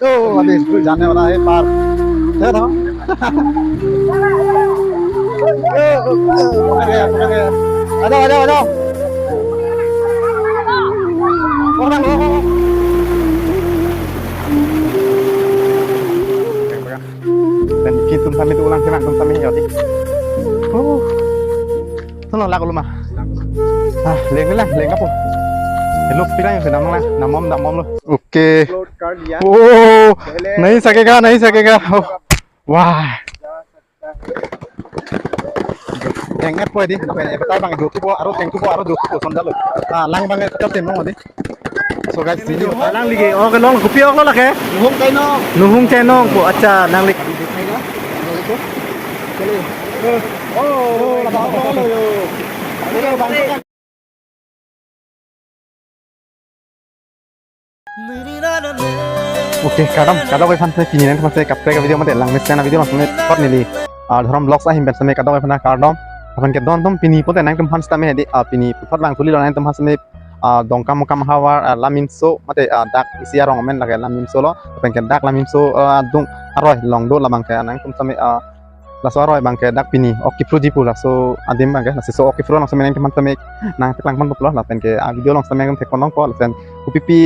तो अभी स्कूल जाने वाला है पार है ना पकड़ गया आ जाओ आ जाओ आ जाओ dan bikin tum itu ulang kenang tum ya dik tolong lagu lu mah leng lang leng apa hello pilih yang namom lu oke oh nahi sakega wah kenget po di betai bang dua kupo aro teng kupo aro dua kupo sondalo lang bang tetap tim mo di so guys video lang ligi oh cái long kupi ok lo lah ke nuhung kai nong po acha nang lig oke kadang kau kan saya kini nanti kapten ke video mati lang misalnya video masih kot nili dharam blog sah himben sampai kadang pernah kadang अपन के दोन तुम पिनी पोते नांग तुम हंसता में हेदी पिनी पुथर बांग तुली लोनां तुम हंस में dongkam mukam hawar lamin so mate dak isia rong men lage lamin so lo अपन के dak lamin so dung aroy long do labang ke nang tum same la so aroy bang ke dak pini oki fruji pula so adim bang ke la so oki fru lang same nang teman same nang teklang pon pula la pen ke video long same ngam tekon long ko la pen upipi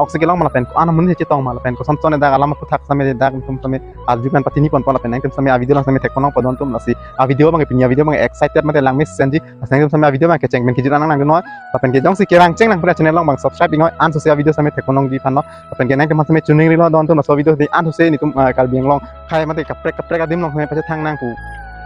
oksige long la pen ko ana mun he cetong ma la pen ko son son dak alam puthak same dak tum same ajukan patini pon pon la pen nang tum same video long same tekon long podon tum la si video bang pinya video bang excited mate lang miss senji nang tum same video bang ke ceng men kijuran nang no la pen ke jong si kerang ceng nang pura channel long bang subscribe ingoi an so se video same tekon long di pan no la pen ke nang tum same chuning ri lo don tum la so video di an so se ni tum kal biang long khai mate kaprek adim long pe thang nang pu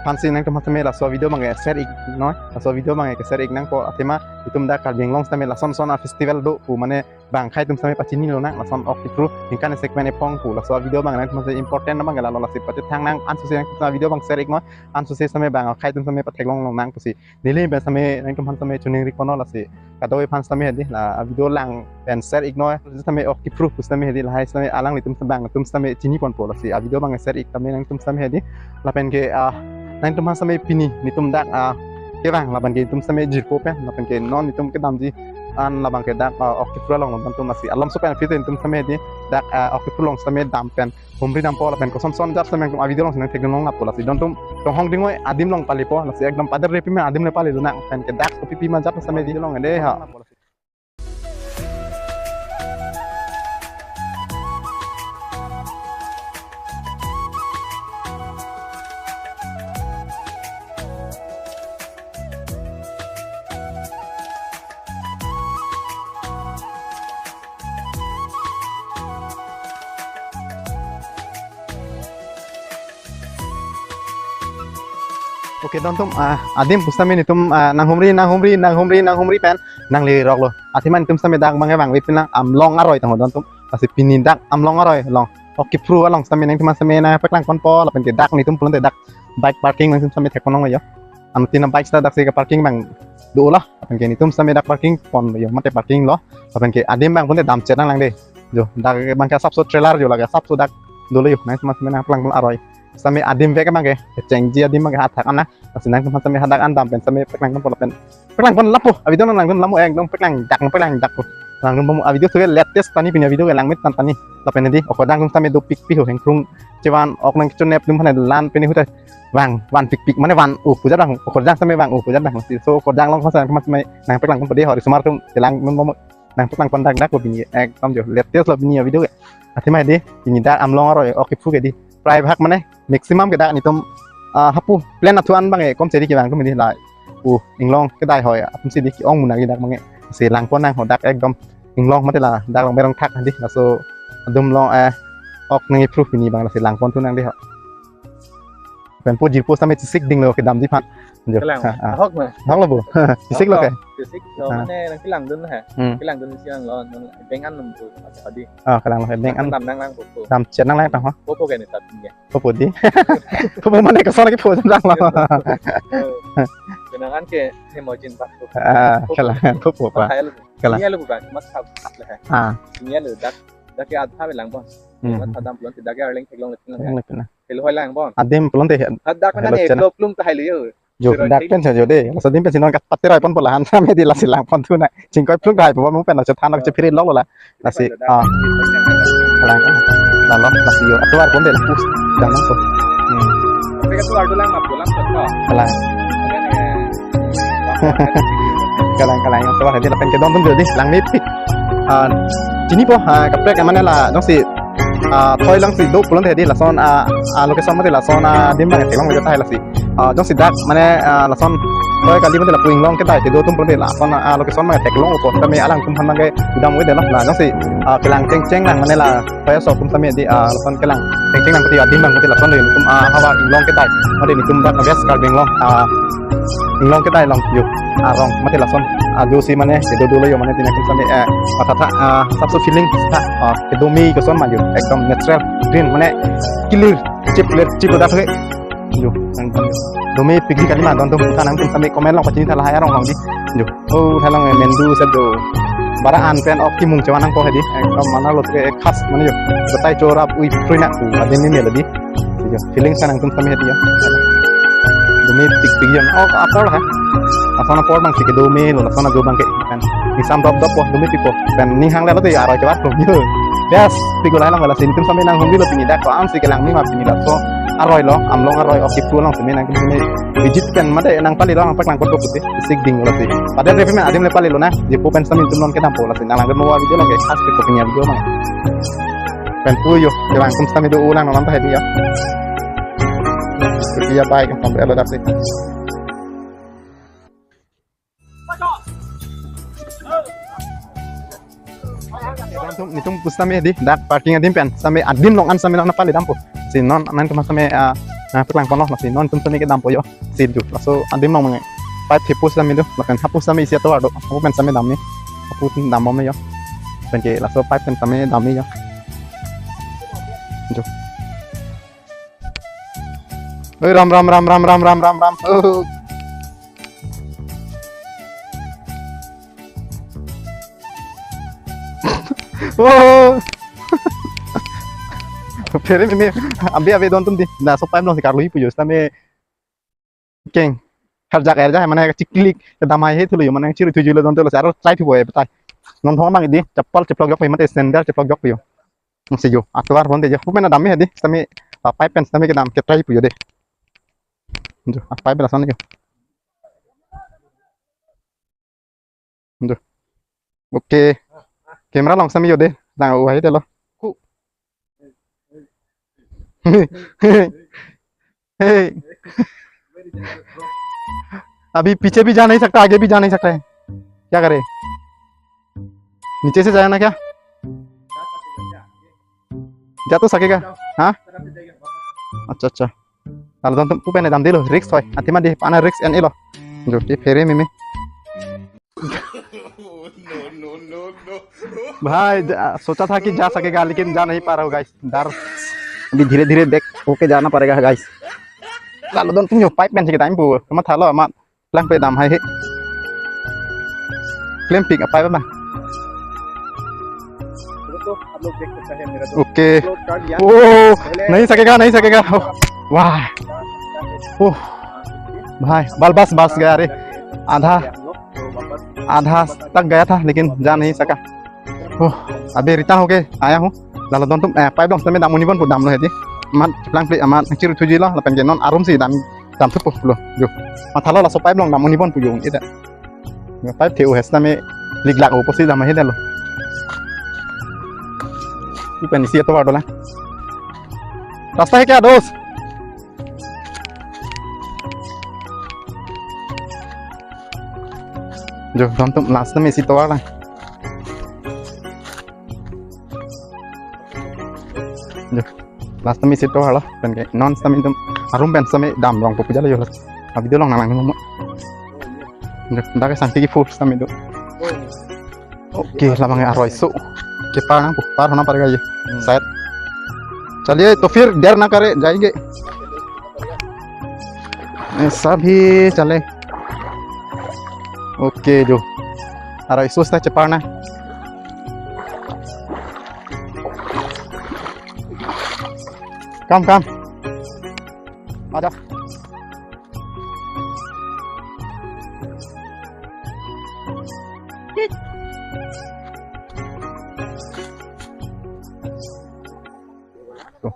fansi nang tum same la so video bang share ik no la so video bang ke share ik nang ko atima itum da kal biang long same la son son festival do pu mane bang khai tum same pachini lo nang la son ok tipru ingkan segmen e pong pu la so video bang nang tum same important na bang la la si pat thang nang an so se nang video bang share ik no an so se same bang khai tum same pat long long nang pu si nile be same nang tum same chuning ri kono la si kadoi fan same di la video lang ben share ik no same ok tipru pu same di la hai same alang li tum same chini pon pu la si video bang share ik tame nang tum same di la pen ke nang tum same pini ni tum dak ke bang la ban ke tum same jirpo pe la pen ke non ni tum ke dam ji an la bang ke dak ok pro long ban tum nasi alam so pen fit tum same di dak ok pro long same dam pen humri dam po la pen ko son son jap same tum video long same tek long la po la si don tum tong hong dingoi adim long pali po la si ekdam padar repi me adim le pali do nak pen ke dak pipi ma jap same di long ade ha oke don tum adim pusame ni tum nang humri pen nang li rok lo atiman tum same dak bangai bang wipin nang long aroy tang don tum pasti pinin dak long aroy long oke pru long same nang tum same na peklang kon po la pen ke dak ni tum pulun te dak bike parking nang tum same tekonong yo am tina bike sta dak se ke parking bang do la pen ke ni tum same dak parking pon yo mate parking lo pen ke adim bang pun te dam chet nang lang de jo dak bang ka sap so trailer jo laga sap so dak do lo yo nang tum same na peklang aroy same adim vek bang ke ceng ji adim bang hat thak ana senang tempat same hadak andam pen same peklang pon lapo video nang lang lamu ek dong peklang dak lang dong video tuh latest tani punya video lang mit tani lapen di okodang dong same do pik pi ho hengkrung cewan ok nang chunep dum phane lan peni hutai wan pik mane wan pujat bang okodang same bang pujat bang so okodang long khosang tempat same nang peklang pon pedi ho smart tum telang nang peklang pon dak ko bini ek tom jo latest lo bini video atimai di bini dak am long aro ok fu ke di private hak mane maximum ke dak ni tum hapu plan atuan bang kom sedi ki bang tum di lai inglong ke dai hoi apun sedi ki ong munang dak bang se lang pon nang ho dak ek dom inglong mate la dak long berong thak di la so dum long ok nang proof ni bang la se lang pon tu nang di ha pen po jir po same sik ding lo ke dam di phat jo hok lo bu sik lo ke sik lo mane nang ki lang dun ha ki lang dun siang lo beng an num tu adi ka lang lo beng an dam nang lang po dam chet nang lang tang ho po ke ni tat ni po di po mane ka son ki po jam lang lo kenangan ke hemojin pak kala po pa kala ni lu ba mas khap le ha ni lu dak ke adha be lang bon mas adam plon dak ke arling theklong le helo hoi lang bon adim plon te dak na ne lo plum ta hai le jo dak pen jo de la sadim pen sinon ka patte roi pon polahan same di la silang pon tu na jing koi plung dai po mo pen la cha than la cha phirin lok la la si la kalau masih yo atau pun deh lapus jangan tuh Mereka tuh ada lang pulang betul. kalah kalah yang tuh ada lapen ke don tuh jadi lang nipik sini po kapre kemana lah dong si thôi lang si do pulang tadi lason location mati lason dim bang telang aja tahu lah si dong si dak mana lason thôi kali mati lah puing long kita itu do tum pulang lason location mati telang upo kami alang tum han bang udah mau deh lah dong si kelang ceng ceng lang mana lah thôi so tum kami di lason kelang ceng ceng lang putih dim bang mati lason deh tum hawa long kita mati ni tum dak bias kal beng long long kita long yuk rong mati lason adu si mana itu dulu yo mana tina kum kami patata sabsu feeling sta itu mi keson maju ekdom natural green mana clear chip udah pakai yo domi pigi kali mah don bukan nang sampai komen long pacini thalah ayarong long di yo oh thalang mendu sedo baraan pen of kimung cawanang ko hedi ekdom mana lo ke khas mana yo betai corap ui prina ku adin ni lebih yo feeling sanang tum kami hedi yo domi pigi yo oh apol ha asana por bang si ke domi lo asana do bang ke kan isam dop wah domi pipo pen ning hang le lo tu ya aro cawat lo yo Yes, pigo lang wala sin tum sampai nang humbi lo pinida ko am si kelang mi ma pinida so aroy lo amlong aroy okip tu lang sumi nang kini digit kan made nang pali lo ang pak nang ko putih sig ding lo si pada refi men adim le pali lo na di pen samin tum non ke dampo la sin nang nang mo video lang ke khas ko pinya video mang pen puyo kelang tum sami do ulang non ta hedi ya seperti ya baik sampai lo dapsi nitum pustame di dak parking adim pen same adim long an same na pali dampo si non nan tum same peklang pono si non tum same ke dampo yo si ju so adim long mang pai thipu same do lakan hapu same isi to ado hapu pen same dam ni hapu dam me yo pen ke la so pai pen same dam ni yo ju oi ram oh Pere me ambe don tum di na so paim long si karlo hipu yo stame keng harjak erja mana ciklik damai he tulo yo mana ciru tujuh lo don tulo saro try tu boy betai non thong mang di ceplok jok pe mate sender ceplok jok yo si yo akbar bonde je pumena dame he di stame paip pen stame ke dam ke try pu yo de jo paip bela son yo jo oke Kamera long sami yo deh, tang uai deh lo. Hey, अभी पीछे भी जा नहीं सकता आगे भी जा नहीं सकता है क्या करे नीचे से जाए ना क्या जा तो सकेगा हाँ अच्छा kalau tonton pupen dam dilo risk hoy atima di pana risk en ilo jo ti fere mimi भाई सोचा था कि जा सकेगा लेकिन जा नहीं पा रहा हूँ गाइस डर अभी धीरे धीरे देख होके जाना पड़ेगा guys lalu don tunjuk pipe pen kita impu sama thalo amat lang pe dam hai he claim pick apa bang okay ओ नहीं सकेगा वाह ओह भाई बस गया रे आधा तक गया था लेकिन जा नहीं सका ओह अभी रिटर्न होके आया हूँ lalu don tum pipe dong sampai damu ni pun dam lo hedi mat lang pe amat ciru tujuh lo lapan genon arum sih dam tuh lo jo mathalo la so pipe dong damu ni pun puyung ita pipe theo hes name liglak oposi dam he dalo Ipan isi atau ada lah. रास्ता है क्या दोस्त जो हम तुम last में इसी तो वाला जो लास्ट में इसी तो वाला पेन के नॉन समय तुम आरुम पेन समय दाम रंग को पूजा ले जो अभी तो लोग नाlang ngomong जो dah sampai की फूट समय दो ओके लामंगे आरोई सो के पार होना पड़ेगा ये शायद चलिए तो फिर देर ना करे जाएंगे ऐसा भी चले ओके जो अरे सोचता चपाना काम आजा तो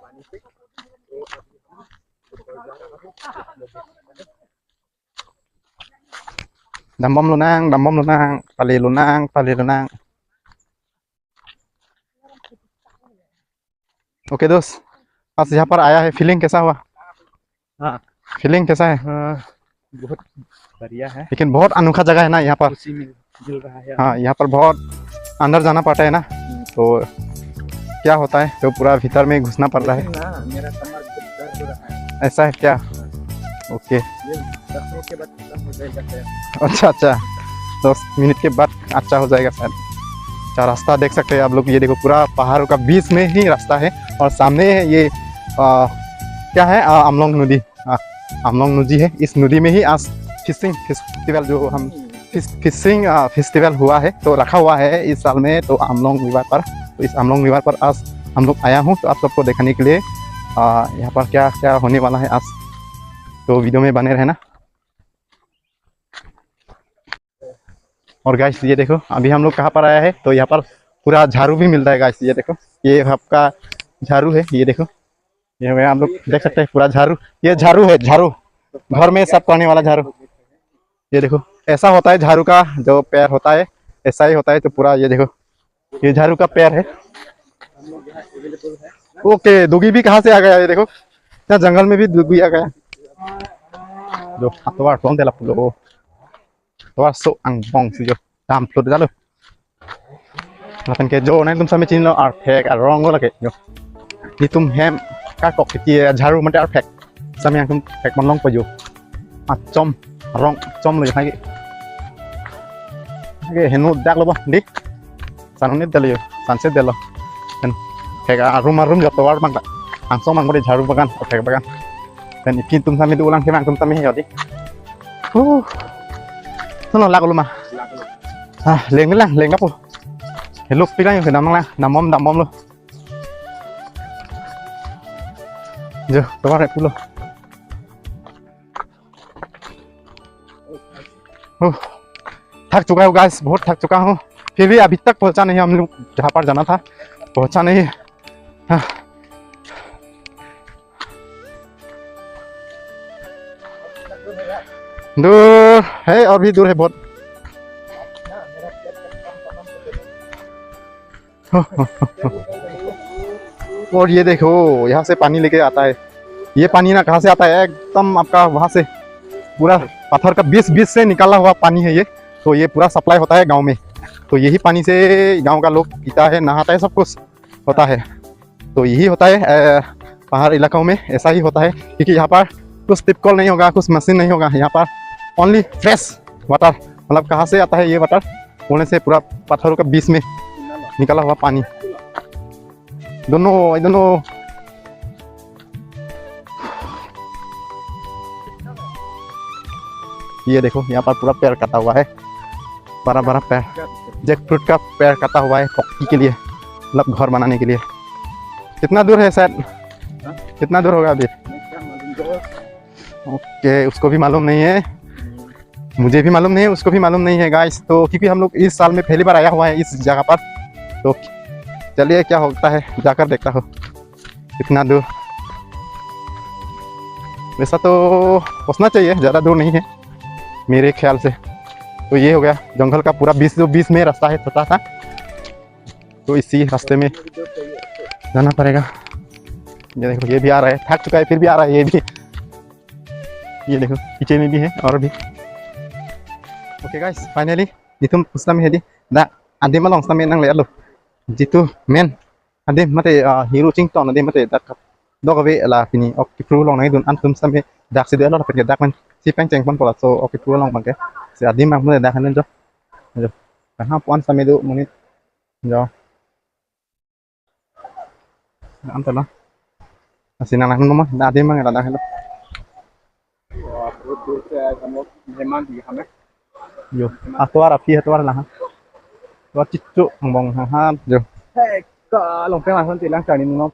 dam bom lunang, pali lunang. Okay दोस्त, आज यहाँ पर आया है, फीलिंग कैसा हुआ? हाँ, फीलिंग कैसा है? बहुत बढ़िया है, लेकिन बहुत अनोखा जगह है ना यहाँ पर। खुशी मिल रहा है। हाँ, यहाँ पर बहुत अंदर जाना पड़ता है ना, तो क्या होता है तो पूरा भीतर में घुसना पड़ रहा है। मेरा कमर दर्द हो रहा है। ऐसा है क्या? ओके, ये 10 मिनट के बाद खत्म हो जाएगा शायद। अच्छा 10 मिनट के बाद अच्छा हो जाएगा शायद। अच्छा, रास्ता देख सकते हैं आप लोग, ये देखो पूरा पहाड़ों का बीच में ही रास्ता है और सामने ये क्या है, अमलोंग नदी। अमलोंग नदी है, इस नदी में ही आज फिशिंग फेस्टिवल जो हम फिशिंग फेस्टिवल हुआ है तो रखा हुआ है इस साल में, तो अमलोंग रिवर पर। तो इस अमलोंग रिवर पर आज हम लोग आया हूँ, तो आप सबको दिखाने के लिए यहाँ पर क्या क्या होने वाला है आज, तो वीडियो में बने रहना। और गाइस ये देखो अभी हम लोग कहाँ पर आया है, तो यहाँ पर पूरा झाड़ू भी मिलता है गाइस। ये देखो, ये आपका झाड़ू है, ये देखो, ये आप लोग देख सकते हैं पूरा झाड़ू। ये झाड़ू है, झाड़ू घर में साफ करने वाला झाड़ू। ये देखो ऐसा होता है झाड़ू का जो पैर होता है, ऐसा ही होता है। तो पूरा ये देखो, ये झाड़ू का पैर है। ओके, दुगी भी कहाँ से आ गया? ये देखो क्या जंगल में भी दुगी आ गया। जो तो कौन दे लो तो सो अंगोंग से जो दाम फ्लोट जालो के जो नहीं तुम समय चिन्ह लो आर फेक आर रंग लगे जो ni tum hem ka kok kia jaru man ar phek samyang tum phek man long pa jo chom rong chom le hai ge henu dak lo ba di sanone delo sunset delo kan phek arum joto war bang ang som mang bode jaru bagan phek bagan dan ikin tum sami du ulang ke mang tum sami yo di nó lạc luôn mà lên cái lăng lên gấp luôn thì lúc tí cái nằm đầm bom luôn giờ tôi bắt lại luôn थक चुका हूँ guys, बहुत थक चुका हूँ, फिर भी अभी तक पहुंचा नहीं। हम लोग जहाँ पर जाना था पहुंचा नहीं। दूर है और भी दूर है बहुत। और ये देखो यहाँ से पानी लेके आता है। ये पानी ना कहाँ से आता है, एकदम आपका वहाँ से पूरा पत्थर का बीच से निकाला हुआ पानी है ये। तो ये पूरा सप्लाई होता है गांव में, तो यही पानी से गांव का लोग पीता है, नहाता है, सब कुछ होता है। तो यही होता है पहाड़ इलाकों में, ऐसा ही होता है क्योंकि यहाँ पर कुछ टिपकल नहीं होगा, कुछ मशीन नहीं होगा। यहाँ पर ओनली फ्रेश वाटर, मतलब कहाँ से आता है ये वाटर बोलने से पूरा पत्थरों का बीच में निकला हुआ पानी। दोनों ये देखो यहाँ पर पूरा पेड़ कटा हुआ है, बड़ा बड़ा पेड़, जैक फ्रूट का पेड़ कटा हुआ है पक्की के लिए, मतलब घर बनाने के लिए। कितना दूर है शायद, कितना दूर होगा अभी? ओके, उसको भी मालूम नहीं है, मुझे भी मालूम नहीं है, उसको भी मालूम नहीं है गाइस। तो क्योंकि हम लोग इस साल में पहली बार आया हुआ है इस जगह पर, तो चलिए क्या होता है जाकर देखता हो कितना दूर। वैसा तो पहुंचना चाहिए, ज़्यादा दूर नहीं है मेरे ख्याल से। तो ये हो गया जंगल का पूरा बीच में रास्ता है छोटा सा, तो इसी रास्ते में जाना पड़ेगा। ये देखो ये भी आ रहा है, थक चुका है फिर भी आ रहा है ये भी। ये देखो पीछे में भी है और भी। ओके गाइस, फाइनली जितुम पुस्तम है दी दा आदे मालong समे nang le alo jitu men ade mate hero ching ton ade mate dak dogawe la pini ok pro long nai dun antum same dak se de lo pe dak man si peng cheng pon pola so ok pro long bangke se ade mang mate dak hanen jo jo ha pon same du munit jo am ta lo asinang nang no ma ade mang la dak hello बहुत दूर से आए हम लोग मेहमान भी हमें yo atwar api atwar lah atwar cicu bong ha jo ka long pe lang ti lang ka ni no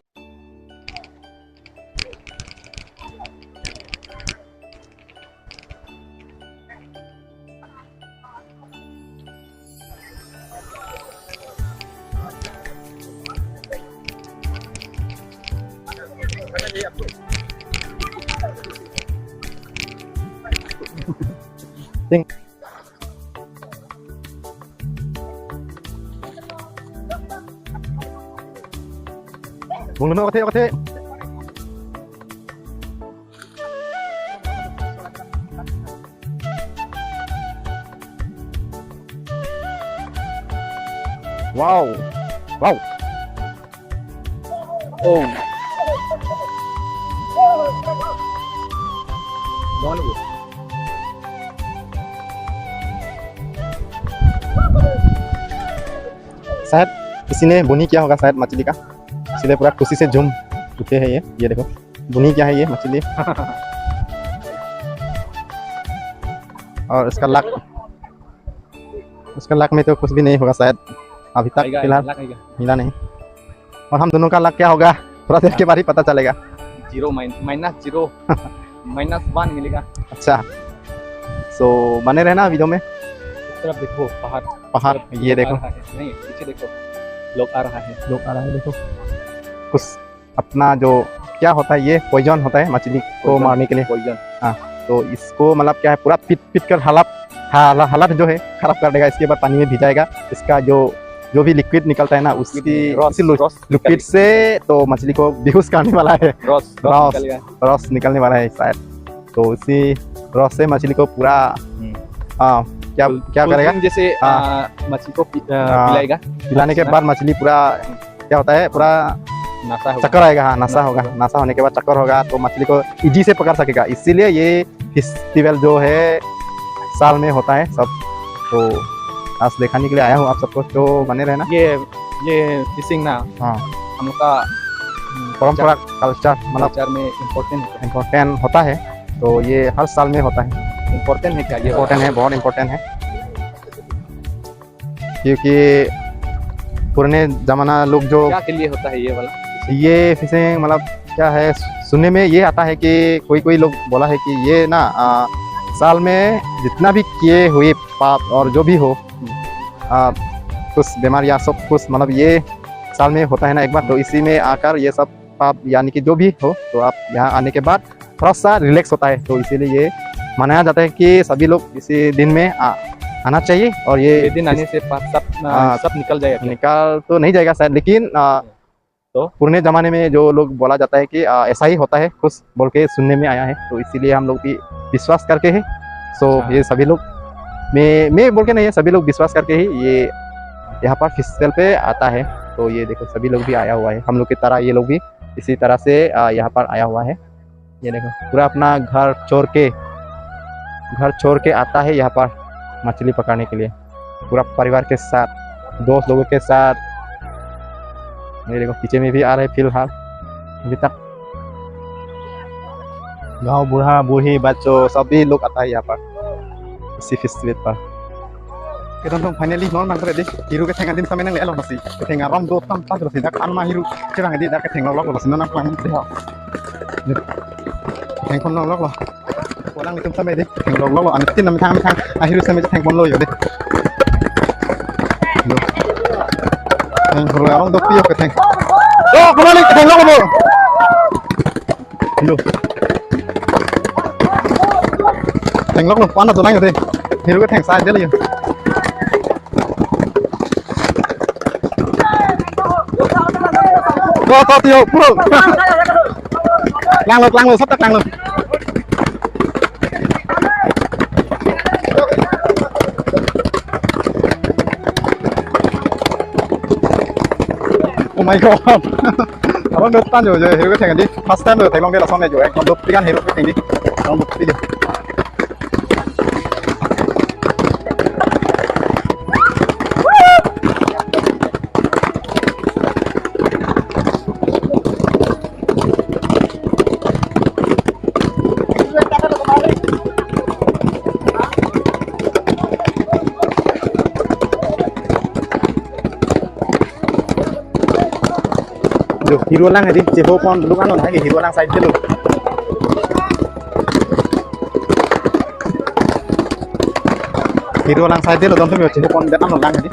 Bung Leno có thế. Wow. Wow. Oh. Don't look. शायद किसी ने बुनी किया होगा शायद मछली का, इसलिए पूरा खुशी से झूम उठे हैं ये देखो बुनी क्या है ये मछली। और उसका लाख में तो कुछ भी नहीं होगा शायद अभी तक फिलहाल मिला नहीं। और हम दोनों का लाख क्या होगा थोड़ा देर के बाद ही पता चलेगा। -0 -1 मिलेगा। अच्छा, सो बने रहना वीडियो में। इस तरफ देखो पहाड़ ये देखो, नहीं पीछे देखो लोग आ रहा है देखो। कुछ अपना जो क्या होता है ये पॉइजन होता है मछली को मारने के लिए। पॉइजन, हाँ, तो इसको मतलब क्या है पूरा पीट कर हालत जो है खराब कर देगा। इसके बाद पानी में भिजाएगा, इसका जो भी लिक्विड निकलता है ना उसकी लिक्विड से तो मछली को बेहोश करने वाला है। रस निकलने वाला है शायद, तो उसी रस से मछली को पूरा क्या करेगा जैसे मछली को पिलाएगा। पिलाने के बाद मछली पूरा क्या होता है पूरा चक्कर आएगा। हाँ, नशा होगा। नशा होने के बाद चक्कर होगा तो मछली को इजी से पकड़ सकेगा। इसीलिए ये फेस्टिवल जो है साल में होता है सब, तो आज दिखाने के लिए आया हूँ आप सबको, तो बने रहना। ये फिशिंग ना, हाँ, हम लोग का परंपरा कल्चर मतलब में इम्पोर्टेंट होता है, तो ये हर साल में होता है। इम्पोर्टेंट है क्या? ये इम्पोर्टेंट है, बहुत इम्पोर्टेंट है, क्योंकि पुराने जमाना लोग जो क्या के लिए होता है ये वाला? ये फिशिंग मतलब क्या है, सुनने में ये आता है कि कोई लोग बोला है कि ये ना साल में जितना भी किए हुए पाप और जो भी हो कुछ बीमारियाँ सब कुछ मतलब ये साल में होता है ना एक बार, तो इसी में आकर ये सब पाप यानी कि जो भी हो तो आप यहाँ आने के बाद थोड़ा सा रिलैक्स होता है, तो इसीलिए ये मनाया जाता है कि सभी लोग इसी दिन में आना चाहिए। और ये दिन आने से सब निकल जाएगा। निकाल तो नहीं जाएगा शायद, लेकिन तो पुराने ज़माने में जो लोग बोला जाता है कि ऐसा ही होता है कुछ बोल के सुनने में आया है, तो इसीलिए हम लोग भी विश्वास करके है। सो ये सभी लोग मैं बोल के नहीं है, सभी लोग विश्वास करके ही ये यहाँ पर फेस्टिवल पे आता है। तो ये देखो सभी लोग भी आया हुआ है, हम लोग की तरह ये लोग भी इसी तरह से यहाँ पर आया हुआ है। ये देखो पूरा अपना घर छोड़ के आता है यहाँ पर मछली पकड़ने के लिए, पूरा परिवार के साथ, दोस्त लोगों के साथ। ये देखो पीछे में भी आ रहे फिलहाल अभी तक, गाँव बूढ़ा बूढ़ी बच्चों सभी लोग आता है यहाँ पर इसी फेस्टिवल पर। Kita finally non mang tadi hiru ke tengah din sampai nang lelo masih ke tengah rom do tam pas terus dak anma hiru cirang di dak ke tengah lok los nang lang sih teng kon lok lo orang itu sampai deh teng lok lo an tin nam thang hiru sampai teng kon lo yo deh teng hiru orang do pio ke teng oh kembali ke teng lok lo hiru teng lok lo panas tuh nang deh hiru ke teng sai deh lo to tiêu bro lang lượt sắp tắt lang lượt oh my god abang đợt tan rồi hiểu cái thằng đi first time rồi thầy long đây là xong này rồi anh còn đột đi ăn hiểu cái thằng đi long đột đi hiru lang di jeho kon lu kan lagi hiru lang side dulu hiru lang side dulu dom tu jeho kon datang lang di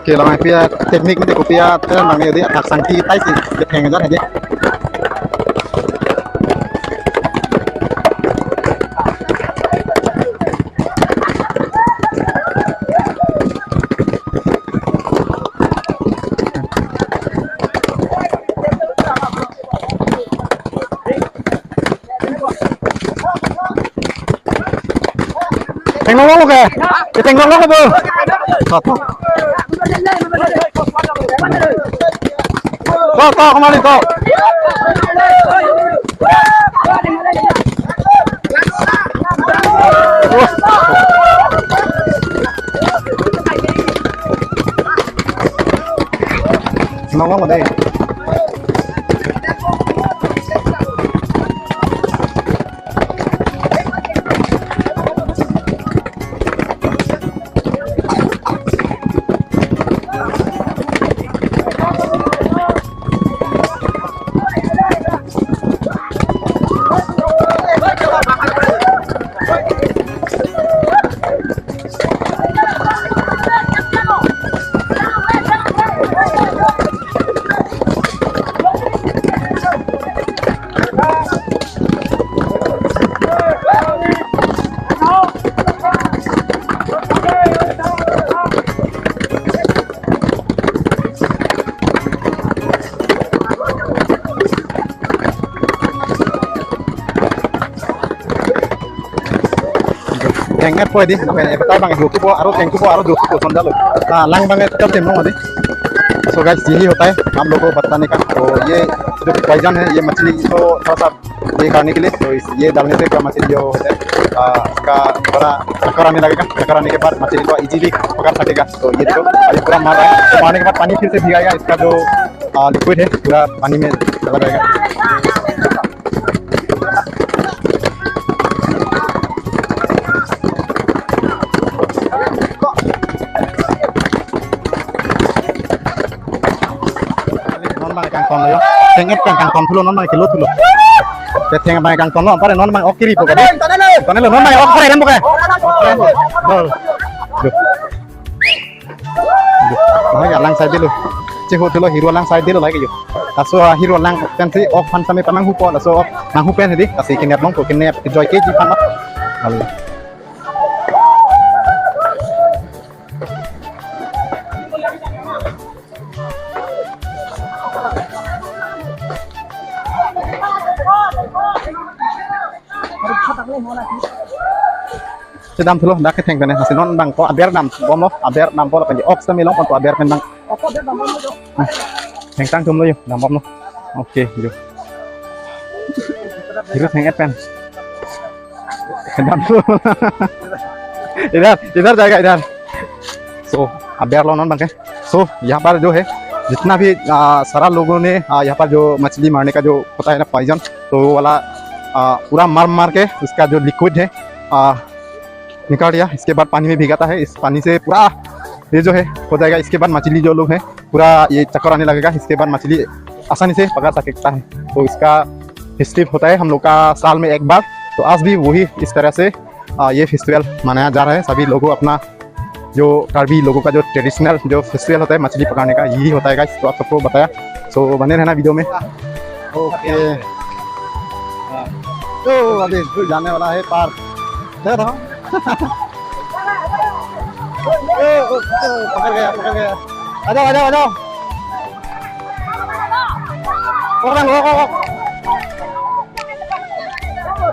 Oke, lang pia teknik ni ko pia tan bang ni tak sangki tai si de theng jar hede. Theng long long ke. Theng long long ke bu. Kok kembali kok. Ngomong deh. Tengah apa ini? Namanya betul bang, dua kubu, aru dua kubu sonda lo. Nah, lang bang itu tim लोग आदि. So guys, यही होता है हम लोगों को बताने का. तो ये जो पॉइजन है, ये मछली को थोड़ा सा ये खाने के लिए, तो ये डालने से क्या मछली जो होता है, इसका थोड़ा चक्कर आने लगेगा. चक्कर आने के बाद मछली को इजीली पकड़ सकेगा. तो ये देखो, अभी पूरा मार रहा है. तो मारने के बाद पानी फिर से भिगाएगा. इसका जो लिक्विड है पूरा पानी में चला जाएगा. Tengah kang thulu non mai kilo thulu. Te tengah mai kang non pare non mai okiri poka. Tane lo non mai ok pare poka. Bol. Mai lang side dulu. Cheho thulu hero lang side dulu lagi yo. Taso hero lang tensi ok fan same panang hupo taso ok nang hupen hedi kasi kinep long ko kinep joy ke ji pan. Halo. Sedam thulu dak ke theng tane hasi non bang ko aber dam bom lo aber dam ko la ok sami long ko aber pen bang theng tang tum lo yo dam bom lo oke gitu gitu theng et pen sedam thulu इधर जाएगा इधर सो अबेर लो non बंके सो यहाँ पर जो है जितना भी सारा लोगों ने यहाँ पर जो मछली मारने का जो होता है ना पॉइजन तो वो वाला पूरा मार के उसका जो लिक्विड है निकाल दिया. इसके बाद पानी में भिगाता है. इस पानी से पूरा ये जो है हो जाएगा. इसके बाद मछली जो लोग हैं पूरा ये चक्कर आने लगेगा. इसके बाद मछली आसानी से पकड़ सकता है. तो इसका फेस्टिव होता है हम लोग का साल में एक बार. तो आज भी वही इस तरह से ये फेस्टिवल मनाया जा रहा है. सभी लोगों अपना जो कार्बी लोगों का जो ट्रेडिशनल जो फेस्टिवल होता है मछली पकाने का यही होता है गाइस. तो आप सबको बताया. सो बने रहना वीडियो में. ओके तो अभी जाने वाला है पार. पकड़ गया आ जाओ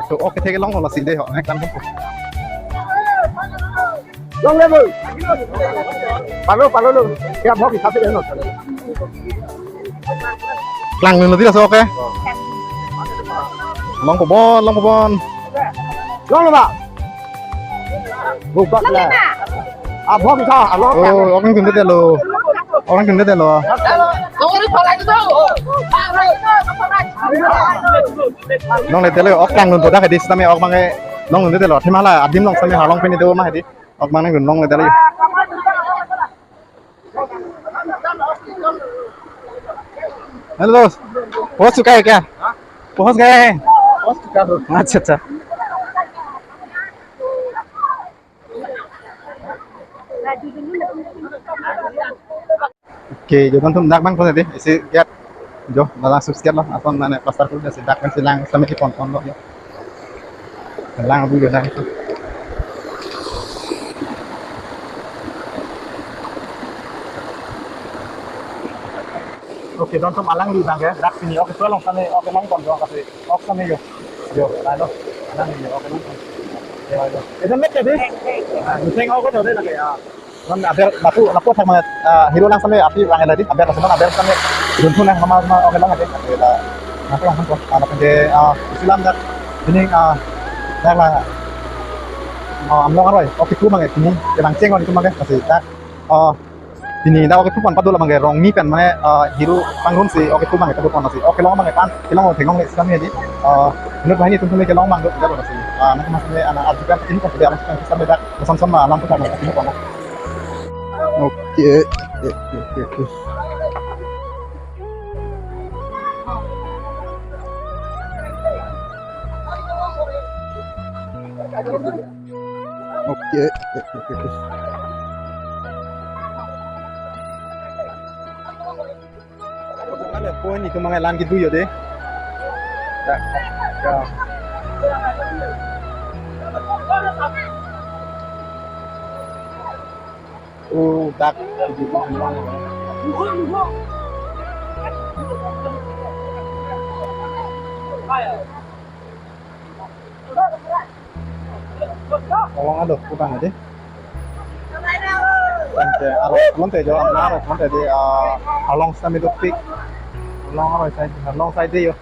तो ओके थे long là xì đây họ ngay cắn không long lên rồi palo luôn em họ bị sắp đến rồi lăng lên là tí là sao ok long của bon long luôn ạ. Bukan lah. Abang bisa, abang. Oh, orang kena dia lo. Orang kena dia lo. Long này tới ốc căng luôn tôi đã phải đi xem ốc bằng cái long này tới lo. Thế mà là adim long xem long bên đây mà đi. Ốc bằng này gần long này tới. Hello. Post चुका है क्या? पहुंच गए हैं. पहुंच चुका हूँ. अच्छा. Oke, jadi teman dak bang tadi isi get jo langsung sekian loh atau mana pasar kudu dah sedak kan silang sama di pon loh ya. Lang abu dah itu. Oke, teman alang di bang ya. Dak sini oke tuh long sana oke long kon jo kasih. Oke sana yo. Jo, lalu alang yo oke long. Ya yo. Itu met jadi. Miseng oke tuh deh kayak kan ada lapu sama hero lang sampai api lah lagi ada sama ada sampai runtuh lah sama oke lang ada ada nanti langsung kok ada pende Islam dak ini dak lah amlong aroy oke ku mangai ini kelang ceng itu mangai masih dak ini dak oke ku pan padu lah mangai rong mi pen mangai hero pangrun si oke ku mangai padu pan masih oke long mangai pan kelong tengong le Islam jadi menurut bahini tentu mereka long manggut dak masih nanti masih anak juga ini kan sudah masuk ke sampai dak sama lampu kan ini kok Oke. Ada poin itu mengelan gitu ya deh. Ya. Dak. Tolong aduh, kurang aja. Along teh jauh, along teh di along sama itu pik, along side yo.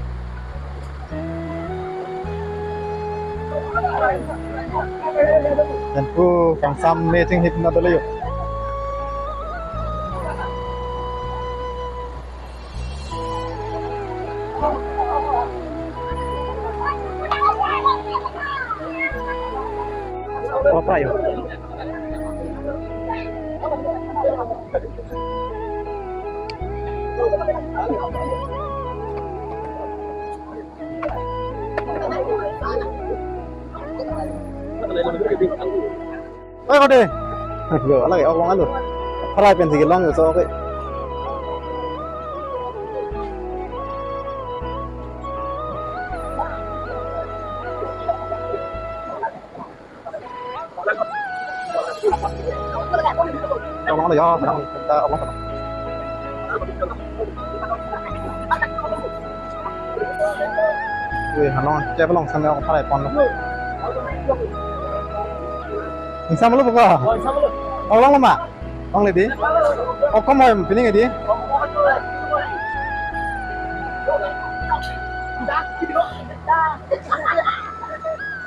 Dan ku kang sam meeting hit na dulu yuk. Apa yuk? Ôi con đi, rửa lại ông ăn rồi, phát lại bên gì cái long rồi sao vậy? Ông nó là do ta ông nó. Ui, Hà Long, chơi với lòng sang đâu phát lại con luôn. Bisa malu apa? Oh, long lama. Long ledi. Oh, kamu mau pilih nggak dia?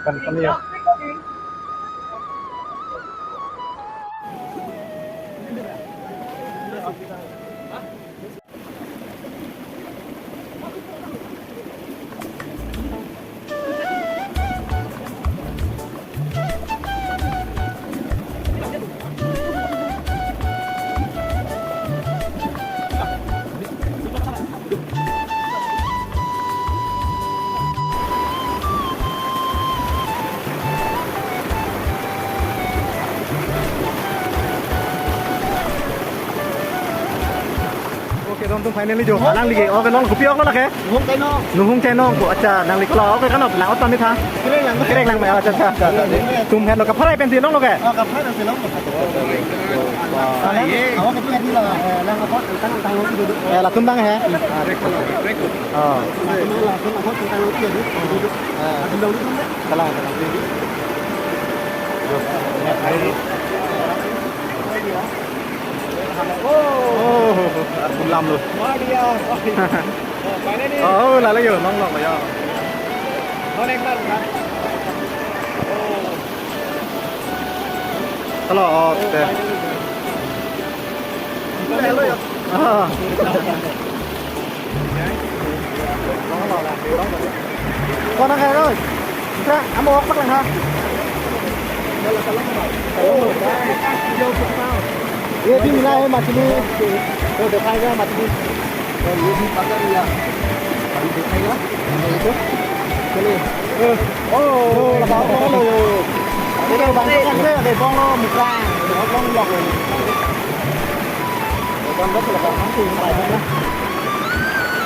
Kan ya. Tung finally jo nang ligi oke long kupi ok lah ke nuhung chai nong ko acha nang lik lo oke kan lang otan ni tha kireng lang mai acha cha tum het lo ka pharai pen ti long lo ke ka pharai pen long awak ke pen la lang apot tang tang lo duduk la tum tang he tum la tum apot tang lo duduk tum lo duduk kalang Oh, aku lam luôn. Là lấy giờ nóng lòng rồi. Kalau oke. Con đang nghe rồi. Ra, ăn một bắt lần ha. Đây là vô cũng sao. ये भी मिला है मछली तो दिखाएगा मछली तो ये भी पकड़ लिया अभी दिखाएगा तो चलिए लगाओ लो ये तो बंद कर दे để con nó một ra để con lọc rồi Con rất là có nắm thì phải không?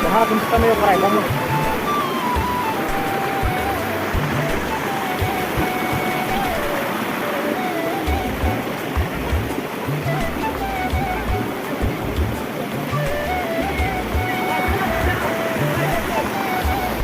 Để hai chúng ta mới phải không?